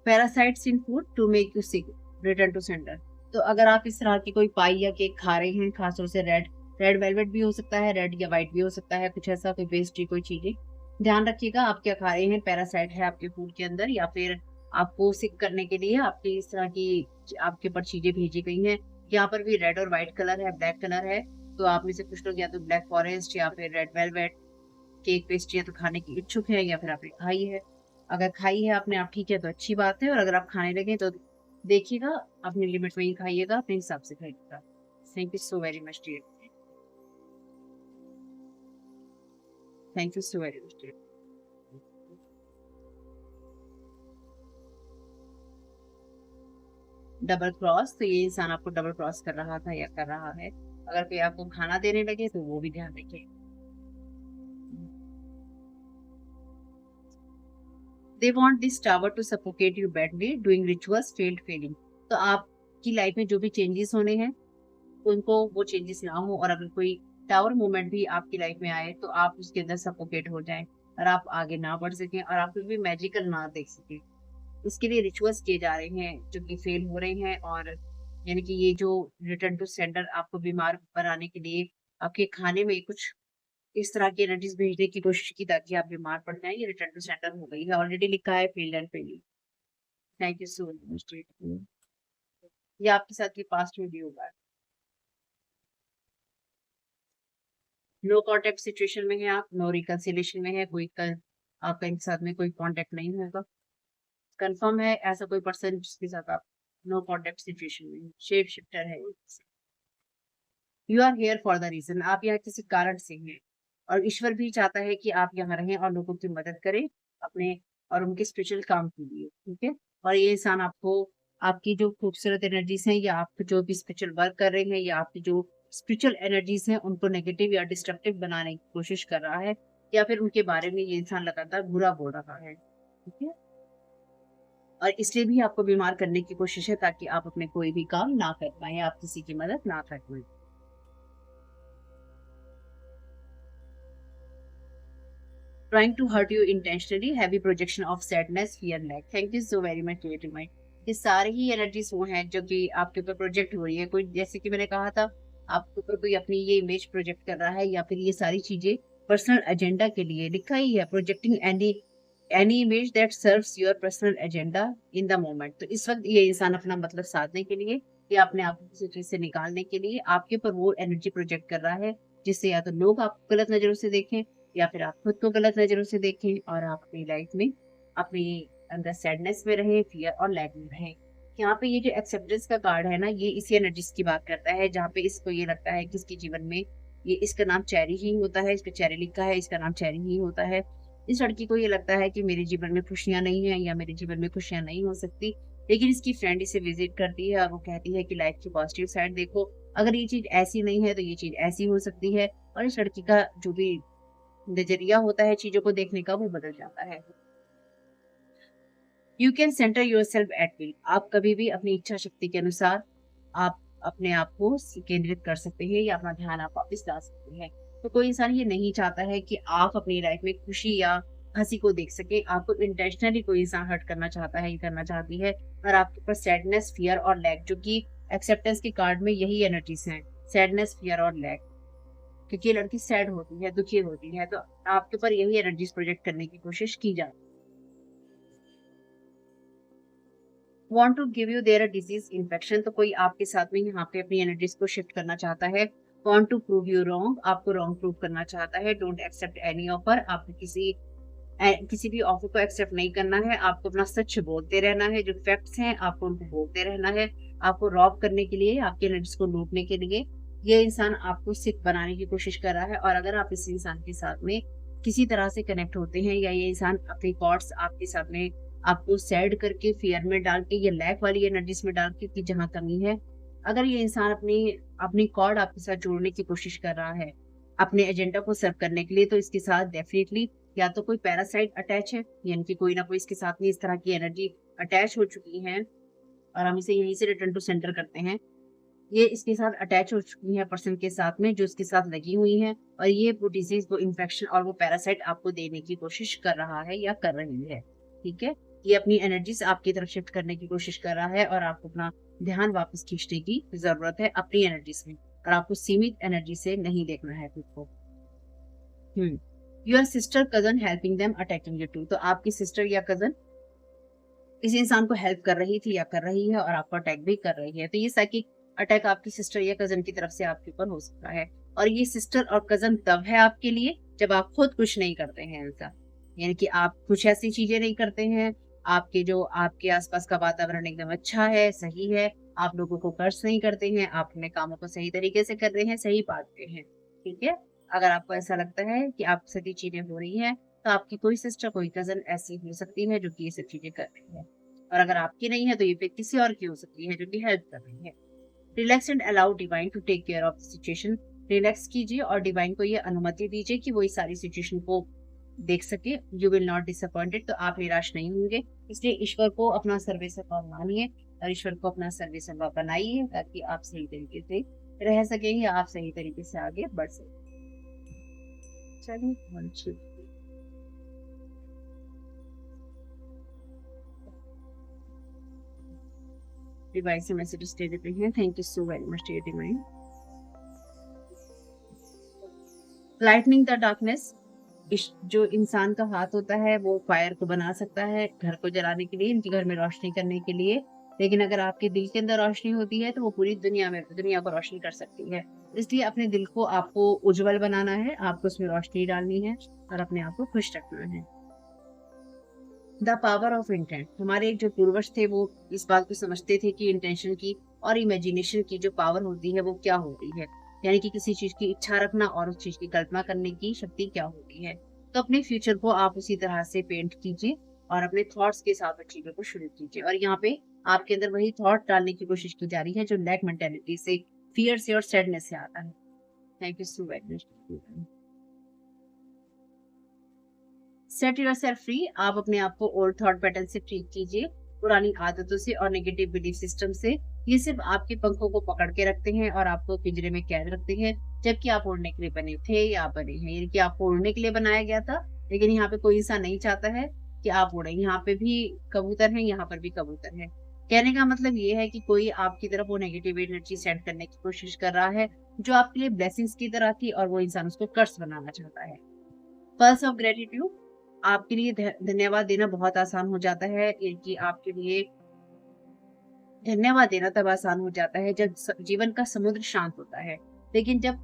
Parasites in food to make you sick, return to centre. तो अगर आप इस तरह की कोई पाई या केक खा रहे हैं, खासतौर से रेड रेड वेलवेट भी हो सकता है, रेड या व्हाइट भी हो सकता है, कुछ ऐसा कोई पेस्ट्री कोई चीजें, ध्यान रखिएगा आप क्या खा रहे हैं। पैरासाइट है आपके फूड के अंदर, या फिर आपको सिक करने के लिए आपकी इस तरह की आपके ऊपर चीजें भेजी गई हैं। यहाँ पर भी रेड और व्हाइट कलर है, ब्लैक कलर है। तो आप में से कुछ लोग या तो ब्लैक फॉरेस्ट या फिर रेड वेलवेट केक पेस्ट्रियाँ तो खाने की इच्छुक है, या फिर आपने खाई है। अगर खाई है आपने, आप ठीक है तो अच्छी बात है, और अगर आप खाने लगे तो देखिएगा अपनी लिमिट में ही खाइएगा, अपने हिसाब से खाइएगा। Thank you so very much dear. Thank you so very much dear. Double cross, तो ये इंसान आपको डबल क्रॉस कर रहा था या कर रहा है। अगर कोई आपको खाना देने लगे तो वो भी ध्यान रखिए। They want this tower to suffocate you badly doing rituals failed failing. तो आपकी लाइफ में जो भी चेंजेस होने हैं उनको वो चेंजेस ना हो, और अगर कोई टावर मूवमेंट भी आपकी लाइफ में आए तो आप उसके अंदर सफोकेट हो जाएं और आप आगे ना बढ़ सकें और आप कुछ भी मैजिकल ना देख सकें। इसके लिए रिचुअल्स किए जा रहे हैं जो कि फेल हो रहे हैं, और यानी कि ये जो रिटर्न टू सेंटर आपको बीमार बनाने के लिए आपके खाने में कुछ इस तरह की एनर्जीज भेजने की कोशिश की ताकि आप बीमार पड़ जाए, ये रिटर्न टू सेंटर हो गई है। ऑलरेडी लिखा है failed and failing. Thank you so much. ये आपके साथ ये पास्ट में भी होगा। नो कांटेक्ट सिचुएशन में है आप, नो रिकंसिलिएशन में है, आपका इनके साथ में कोई कांटेक्ट नहीं होगा। कंफर्म है ऐसा कोई पर्सन जिसके साथ आप नो कांटेक्ट सिचुएशन में, शेप शिफ्टर है। You are here for the reason, आप यहाँ किसी कारण से हैं, और ईश्वर भी चाहता है कि आप यहाँ रहें और लोगों की मदद करें अपने और उनके स्पिरिचुअल काम के लिए। ठीक है। और ये इंसान आपको आपकी जो खूबसूरत एनर्जीज हैं, या आप जो भी स्पिरिचुअल वर्क कर रहे हैं, या आपकी जो स्पिरिचुअल एनर्जीज हैं उनको नेगेटिव या डिस्ट्रक्टिव बनाने की कोशिश कर रहा है, या फिर उनके बारे में ये इंसान लगातार बुरा बोल रहा है। ठीक है। और इसलिए भी आपको बीमार करने की कोशिश है ताकि आप अपने कोई भी काम ना कर पाए, आप किसी की मदद ना कर पाए। Trying to hurt you intentionally, heavy projection of sadness, fear, lack. Thank you so very much dear mind। ये सारे ही एनर्जीज वो हैं जो कि आपके ऊपर प्रोजेक्ट हो रही है। कोई जैसे कि मैंने कहा था आपके ऊपर कोई अपनी ये इमेज प्रोजेक्ट कर रहा है, या फिर ये सारी चीजें पर्सनल एजेंडा के लिए लिखा ही है, projecting any image that serves your personal agenda in the moment. तो इस वक्त ये इंसान अपना मतलब साधने के लिए या अपने आप को किसी चीज से निकालने के लिए आपके ऊपर वो एनर्जी प्रोजेक्ट कर रहा है, जिससे या तो लोग आपको गलत नजरों से देखें, या फिर आप खुद को गलत नजरों से देखें, और आप अपनी लाइफ में अपनी अंदर सैडनेस में रहें, फियर और लैग में रहें। यहाँ पे ये जो एक्सेप्टेंस का कार्ड है ना, ये इसी एनर्जीज की बात करता है, जहाँ पे इसको ये लगता है कि इसके जीवन में ये इसका नाम चेरी ही होता है, इस पे चेरी लिखा है, इसका नाम चेरी ही होता है। इस लड़की को ये लगता है कि मेरे जीवन में खुशियाँ नहीं है या मेरे जीवन में खुशियाँ नहीं हो सकती। लेकिन इसकी फ्रेंड इसे विजिट करती है और वो कहती है कि लाइफ की पॉजिटिव साइड देखो, अगर ये चीज़ ऐसी नहीं है तो ये चीज़ ऐसी हो सकती है। और इस लड़की का जो भी नज़रिया होता है चीज़ों को देखने का, वो बदल जाता है। You can centre yourself at will. आप कभी भी अपनी इच्छा शक्ति के अनुसार आप अपने आप को केंद्रित कर सकते हैं या अपना ध्यान आप वापस ला सकते हैं। तो कोई इंसान ये नहीं चाहता है कि आप अपनी लाइफ में खुशी या हंसी को देख सके। आपको इंटेंशनली कोई इंसान हर्ट करना चाहता है या करना चाहती है, और आपके पास सैडनेस, फियर और लैक, जो कि एक्सेप्टेंस के कार्ड में यही एनर्जीज हैं, सैडनेस, फियर और लैक। क्योंकि ये लड़की सैड होती है, दुखी होती है, तो आपके ऊपर यही एनर्जीज प्रोजेक्ट करने की कोशिश की जाती है। Want to give you there a disease infection, तो कोई आपके साथ में यहाँ पे अपनी एनर्जीज को शिफ्ट करना चाहता है। Want to prove you wrong, आपको रॉन्ग प्रूव करना चाहता है। डोंट एक्सेप्ट एनी ऑफर, आपको किसी भी ऑफर को एक्सेप्ट नहीं करना है। आपको अपना सच बोलते रहना है, जो फैक्ट्स हैं आपको उनको बोलते रहना है। आपको रॉब करने के लिए, आपके एनर्जीज को लूटने के लिए ये इंसान आपको सिक बनाने की कोशिश कर रहा है। और अगर आप इस इंसान के साथ में किसी तरह से कनेक्ट होते हैं, या ये इंसान अपनी थॉट्स आपके साथ में आपको सैड करके, फियर में डाल के, या लैक वाली एनर्जीज में डाल के कि जहाँ कमी है, अगर ये इंसान अपनी अपनी कॉर्ड आपके साथ जोड़ने की कोशिश कर रहा है अपने एजेंडा को सर्व करने के लिए, तो इसके साथ डेफिनेटली या तो कोई पैरासाइट अटैच है, यानी कि कोई ना कोई इसके साथ में इस तरह की एनर्जी अटैच हो चुकी है, और हम इसे यहीं से रिटर्न टू सेंटर करते हैं। ये इसके साथ अटैच हो चुकी है पर्सन के साथ में, जो इसके साथ लगी हुई है, और ये वो डिजीज, वो इन्फेक्शन और वो पैरासाइट आपको देने की कोशिश कर रहा है या कर रही है। ठीक है, ये अपनी एनर्जीज आपकी तरफ शिफ्ट करने की कोशिश कर रहा है, और आपको अपना ध्यान वापस खींचने की जरूरत है अपनी एनर्जीज में, और आपको सीमित एनर्जी से नहीं देखना है खुद को। Your sister cousin helping them attacking you too, तो आपकी सिस्टर या कजन इस इंसान को हेल्प कर रही थी या कर रही है, और आपको अटैक भी कर रही है। तो ये साइकिक अटैक आपकी सिस्टर या कजन की तरफ से आपके ऊपर हो सकता है। और ये सिस्टर और कजन तब है आपके लिए जब आप खुद कुछ नहीं करते हैं ऐसा, यानी कि आप कुछ ऐसी चीजें नहीं करते हैं, आपके आसपास का वातावरण एकदम अच्छा है, सही है, आप लोगों को कर्ज नहीं करते हैं, आप अपने कामों को सही तरीके से कर रहे हैं, सही बांटते हैं। ठीक है, अगर आपको ऐसा लगता है कि आप सभी चीजें हो रही हैं, तो आपकी कोई सिस्टर, कोई कजन ऐसी हो सकती है जो कि ये सब चीजें कर रही है। और अगर आपकी नहीं है तो ये फिर किसी और की हो सकती है जो कि हेल्प कर रही है। Relax and allow divine to take care of the situation, relax कीजिए और डिवाइन को ये अनुमति दीजिए कि वो इस सारी सिचुएशन को देख सके। यू विल नॉट डिसअपॉइंटेड, तो आप निराश नहीं होंगे। इसलिए ईश्वर को अपना सर्वे सर्वा मानिए और ईश्वर को अपना सर्वे सर्वा बनाइए, ताकि आप सही तरीके से रह सकें या आप सही तरीके से आगे बढ़ सकें। चलिए, डिवाइन से मैसेजेस दे देते हैं। Thank you so very much dear divine. Lightning the darkness, जो इंसान का हाथ होता है वो फायर को बना सकता है घर को जलाने के लिए, इनके घर में रोशनी करने के लिए। लेकिन अगर आपके दिल के अंदर रोशनी होती है तो वो पूरी दुनिया को रोशनी कर सकती है। इसलिए अपने दिल को आपको उज्जवल बनाना है, आपको उसमें रोशनी डालनी है और अपने आप को खुश रखना है। द पावर ऑफ इंटेंट, हमारे एक जो पूर्वज थे वो इस बात को समझते थे कि इंटेंशन की और इमेजिनेशन की जो पावर होती है वो क्या होती है, यानी कि किसी चीज की इच्छा रखना और उस चीज की कल्पना करने की शक्ति क्या होती है। तो अपने फ्यूचर को आप उसी तरह से पेंट कीजिए और अपने थॉट्स के साथ चीजों को शुरू कीजिए। और यहाँ पे आपके अंदर वही थॉट डालने की कोशिश की जा रही है जो लैक मेंटेलिटी से, फियर से और सैडनेस से आता है। Thank you so very much. Set yourself free, आप अपने आप को ओल्ड थॉट पैटर्न से फ्री कीजिए, पुरानी आदतों से और नेगेटिव बिलीफ सिस्टम से। ये सिर्फ आपके पंखों को पकड़ के रखते हैं और आपको पिंजरे में कैद रखते हैं, जबकि आप उड़ने के लिए बने थे या आप बने हैं, यानी कि आपको उड़ने के लिए बनाया गया था। लेकिन यहाँ पे कोई इंसान नहीं चाहता है कि आप उड़े। यहाँ पे भी कबूतर है, यहाँ पर भी कबूतर है। कहने का मतलब ये है कि कोई आपकी तरफ वो नेगेटिव एनर्जी सेंड करने की कोशिश कर रहा है जो आपके लिए ब्लेसिंग्स की तरह थी, और वो इंसान उसको कर्स बनाना चाहता है। पर्स ऑफ ग्रेटिट्यूड, आपके लिए धन्यवाद देना बहुत आसान हो जाता है, कि आपके लिए धन्यवाद देना तब आसान हो जाता है जब जीवन का समुद्र शांत होता है। लेकिन जब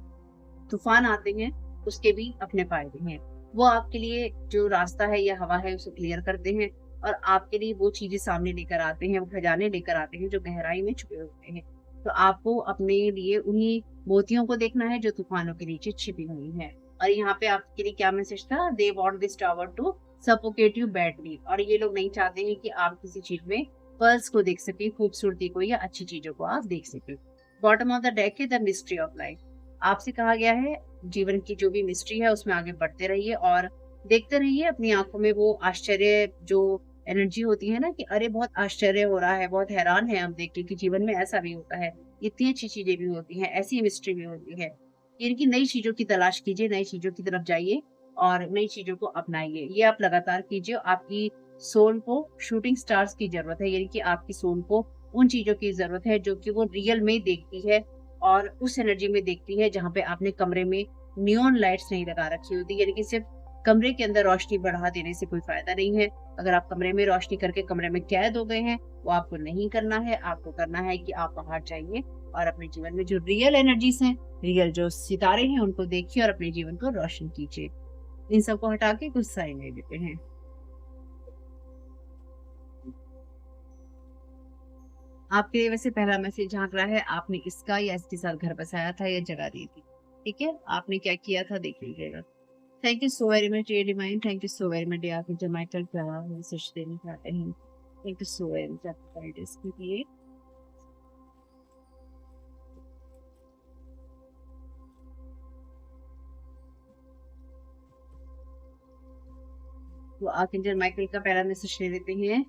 तूफान आते हैं उसके भी अपने फायदे हैं। वो आपके लिए जो रास्ता है या हवा है उसे क्लियर करते हैं, और आपके लिए वो चीजें सामने लेकर आते हैं, वो खजाने लेकर आते हैं जो गहराई में छुपे होते हैं। तो आपको अपने लिए उन्हीं मोतियों को देखना है जो तूफानों के नीचे छिपी हुई है। और यहाँ पे आपके लिए क्या मैसेज था, they want this tower to suffocate you badly. और ये लोग नहीं चाहते हैं कि आप किसी चीज में पर्ल्स को देख सके, खूबसूरती को या अच्छी चीजों को आप देख सके। बॉटम ऑफ द डेक है द मिस्ट्री ऑफ लाइफ। आपसे कहा गया है जीवन की जो भी मिस्ट्री है उसमें आगे बढ़ते रहिए और देखते रहिए अपनी आंखों में वो आश्चर्य जो एनर्जी होती है ना कि अरे बहुत आश्चर्य हो रहा है, बहुत हैरान है हम देख के कि जीवन में ऐसा भी होता है, इतनी अच्छी चीजें भी होती हैं, ऐसी मिस्ट्री भी होती है। इनकी नई चीजों की तलाश कीजिए, नई चीजों की तरफ जाइए और नई चीजों को अपनाइए। ये आप लगातार कीजिए। आपकी सोल को शूटिंग स्टार्स की जरूरत है, यानी कि आपकी सोल को उन चीजों की जरूरत है जो कि वो रियल में देखती है और उस एनर्जी में देखती है जहाँ पे आपने कमरे में नियॉन लाइट्स नहीं लगा रखी होती, यानी कि सिर्फ कमरे के अंदर रोशनी बढ़ा देने से कोई फायदा नहीं है। अगर आप कमरे में रोशनी करके कमरे में कैद हो गए हैं, वो आपको नहीं करना है। आपको करना है कि आप बाहर जाइए और अपने जीवन में जो रियल एनर्जीज हैं, रियल जो सितारे हैं, उनको देखिए और अपने जीवन को रोशन कीजिए। इन सबको हटा के कुछ साइन ले लेते हैं। आपके लिए वैसे पहला मैसेज झांक रहा है, आपने इसका या इसके साथ घर बसाया था या जगह दी थी। ठीक है, आपने क्या किया था देख लीजिएगा। Thank you so very much ये divine, thank you so very much. आप जो माइकल क्या मैसेज देना चाहते हैं, thank you so very much आपके गाइडेंस के लिए। तो आर्कएंजल माइकल का पहला मैसेज ले लेते हैं,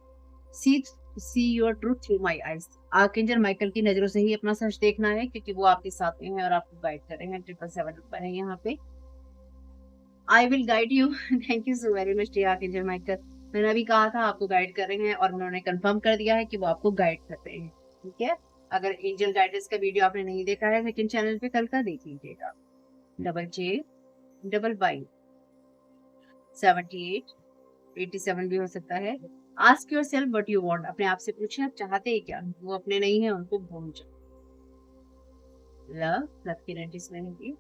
see see your truth through my eyes. Archangel Michael की नजरों से ही अपना सच देखना है क्योंकि वो आपके साथ में है और आपको गाइड कर रहे हैं। 777 नंबर है यहाँ पे, I will guide you. Thank you so very much archangel Michael. मैंने अभी कहा था आपको गाइड कर रहे हैं और उन्होंने कंफर्म कर दिया है कि वो आपको गाइड कर रहे हैं। ठीक है, अगर एंजल गाइडेंस का वीडियो आपने नहीं देखा है सेकंड चैनल पे, कल का देख लीजिएगा। JJY 78 87 भी हो सकता है। Ask your self what you want. अपने आप से पूछे आप चाहते हैं क्या, वो अपने नहीं है उनको भूल जाओ। लव की एनर्जीज में होगी।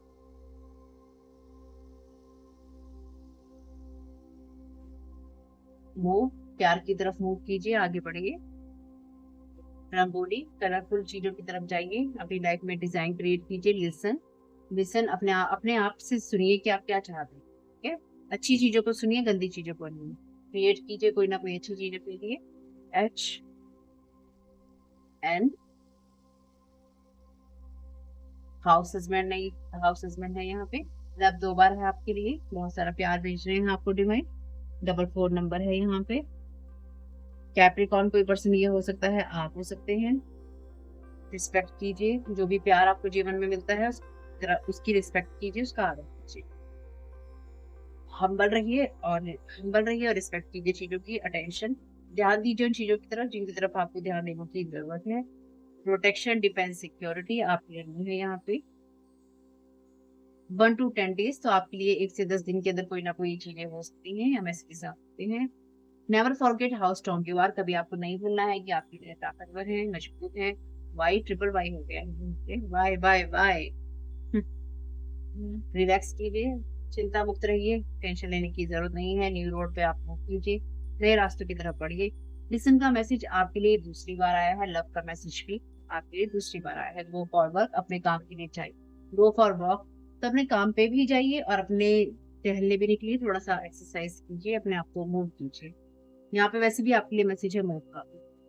मूव, प्यार की तरफ मूव कीजिए, आगे बढ़िए। रंगोली, कलरफुल चीजों की तरफ जाइए, अपनी लाइफ में डिजाइन क्रिएट कीजिए। लिसन, लिसन, अपने आप से सुनिए कि आप क्या चाहते हैं। ठीक है, अच्छी चीजों को सुनिए, गंदी चीजों को नहीं। क्रिएट कीजिए कोई ना कोई अच्छी चीज अपने लिए। HN हाउस हस्बैंड नहीं, हाउस हस्बैंड है यहाँ पे। लव 2 बार है आपके लिए, बहुत सारा प्यार भेज रहे हैं आपको डिवाइन। 44 नंबर है यहाँ पे। कैप्रिकॉर्न कोई पर्सन ये हो सकता है, आप हो सकते हैं। रिस्पेक्ट कीजिए, जो भी प्यार आपको जीवन में मिलता है उसकी रिस्पेक्ट कीजिए, उसका आदर कीजिए। हम्बल रहिए और रिस्पेक्ट कीजिए चीजों की। अटेंशन, ध्यान दीजिए उन चीजों की तरफ जिनकी तरफ आपको ध्यान देने की जरूरत है। प्रोटेक्शन, डिफेंस, सिक्योरिटी आपके लिए है यहाँ पे। 1 to 10 डेज, तो आपके लिए 1 से 10 दिन के अंदर कोई ना कोई चीजें हो सकती हैं या मैसेज आ सकते हैं। Never forget how strong you are. कभी आपको नहीं भूलना है कि आप कितने ताकतवर हैं, मजबूत हैं। वाई हो गया है, वाई वाई वाई। रिलैक्स कीजिए, चिंता मुक्त रहिए, टेंशन लेने की जरूरत नहीं है। न्यू रोड पे आप मूव कीजिए, नए रास्तों की तरफ बढ़िए। लिसन का मैसेज आपके लिए दूसरी बार आया है। लव का मैसेज भी आपके लिए दूसरी बार आया है। गो फॉर वर्क, अपने काम के लिए चाहिए। गो फॉर वॉक, तो अपने काम पे भी जाइए और अपने टहलने भी निकलिए, थोड़ा सा एक्सरसाइज कीजिए, अपने आप को मूव कीजिए। यहाँ पे वैसे भी आपके लिए मैसेज है मूव का।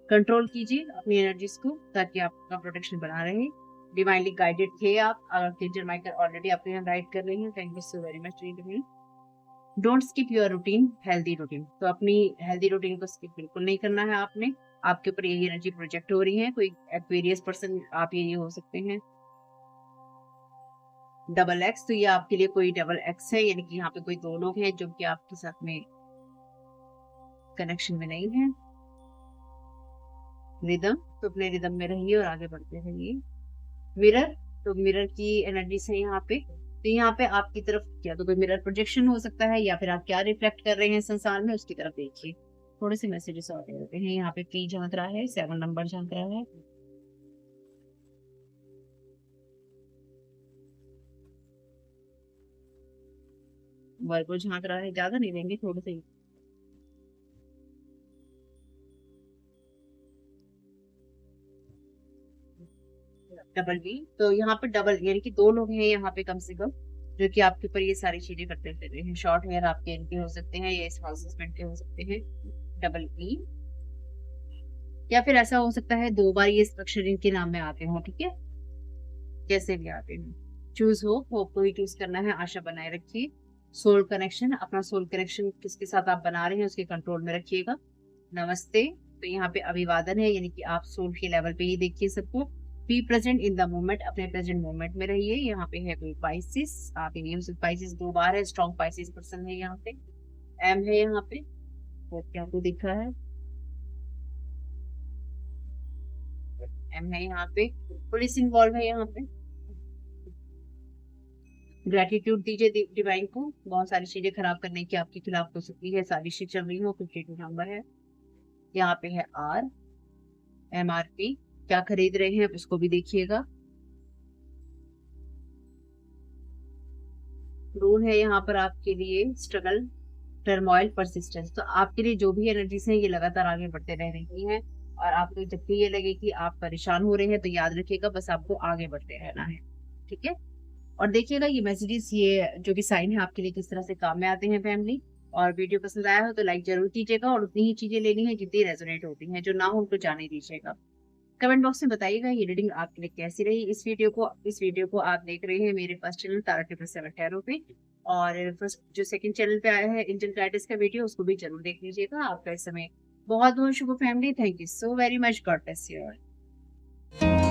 कंट्रोल कीजिए अपनी एनर्जीज को ताकि आपका प्रोटेक्शन बना रहे। डिवाइनली गाइडेड थे आप, अगर टीचर माइकल ऑलरेडी आपको यहाँ गाइड कर रही हैं। Thank you so very much. Don't skip your routine, healthy routine. तो अपनी हेल्दी रूटीन को स्किप बिल्कुल नहीं करना है आपने। आपके ऊपर यही एनर्जी प्रोजेक्ट हो रही है। कोई एक्वेरियस पर्सन आप ये हो सकते हैं। डबल एक्स, तो ये आपके लिए कोई डबल एक्स है, यानी कि यहाँ पे कोई 2 लोग हैं जो कि आपके साथ में कनेक्शन में नहीं है। रिदम, तो अपने रिदम में रहिए और आगे बढ़ते रहिए। मिरर, तो मिरर की एनर्जी से यहाँ पे, तो यहाँ पे आपकी तरफ क्या तो कोई मिरर प्रोजेक्शन हो सकता है या फिर आप क्या रिफ्लेक्ट कर रहे हैं संसार में उसकी तरफ देखिए। थोड़े से मैसेजेस और होते हैं यहाँ पे। 3 झांक रहा है, 7 नंबर झांक रहा है। वर्गो झांक रहा है, ज्यादा नहीं देंगे, थोड़े से ही। Double B. तो यहाँ पे डबल यानी कि 2 लोग हैं यहाँ पे कम से कम, जो कि आपके ऊपर ये सारी चीजें करते फिर हैं। शॉर्ट हेयर आपके इनके हो सकते हैं, या स्मॉल हस्बैंड के हो सकते हैं। डबल ई, या फिर ऐसा हो सकता है 2 बार ये अक्षर इनके नाम में आते हो, ठीक है, जैसे भी आते हैं। चूज होप को ही चूज करना है, आशा बनाए रखिए। सोल कनेक्शन, अपना सोल कनेक्शन किसके साथ आप बना रहे हैं उसके कंट्रोल में रखिएगा। नमस्ते, तो यहाँ पे अभिवादन है, यानी कि आप सोल के लेवल पे ही देखिए सबको। Be present in the moment, अपने प्रेजेंट मोमेंट में रहिए। यहाँ पे है कोई पाइसिस, आप पाइसिस 2 बार है, स्ट्रॉन्ग पाइसिस पर्सन है यहाँ पे। एम है यहाँ पे, तो क्या आपको दिख रहा है, एम है यहाँ पे। पुलिस इन्वॉल्व है यहाँ पे। ग्रेटिट्यूड दीजिए डिवाइन को, बहुत सारी चीजें खराब करने की आपके खिलाफ हो सकती है, साजिशें चल रही हो, 52 नंबर है। यहाँ पे है आर, MRP, क्या खरीद रहे हैं उसको भी देखिएगा। रूल है यहाँ पर आपके लिए स्ट्रगल, टर्मोइल, परसिस्टेंस। तो आपके लिए जो भी एनर्जीज हैं ये लगातार आगे बढ़ते रह रही हैं, और आपको जब भी ये लगे कि आप परेशान हो रहे हैं तो याद रखिएगा बस आपको आगे बढ़ते रहना है, ठीक है। और देखिएगा ये मैसेजेस, ये जो भी साइन है आपके लिए किस तरह से काम में आते हैं फैमिली। और वीडियो पसंद आया हो तो लाइक जरूर कीजिएगा, और उतनी ही चीजें लेनी है जितनी रेजोनेट होती हैं, जो ना हो उनको जाने दीजिएगा। कमेंट बॉक्स में बताइएगा ये रीडिंग आपके लिए कैसी रही। इस वीडियो को आप देख रहे हैं मेरे फर्स्ट चैनल तारा 777 टैरो पे, और फर्स्ट जो सेकंड चैनल पे आया है एंजल गाइडेंस का वीडियो, उसको भी जरूर देख लीजिएगा। आपका इस समय बहुत बहुत शुभ family. Thank you so very much, God bless you all.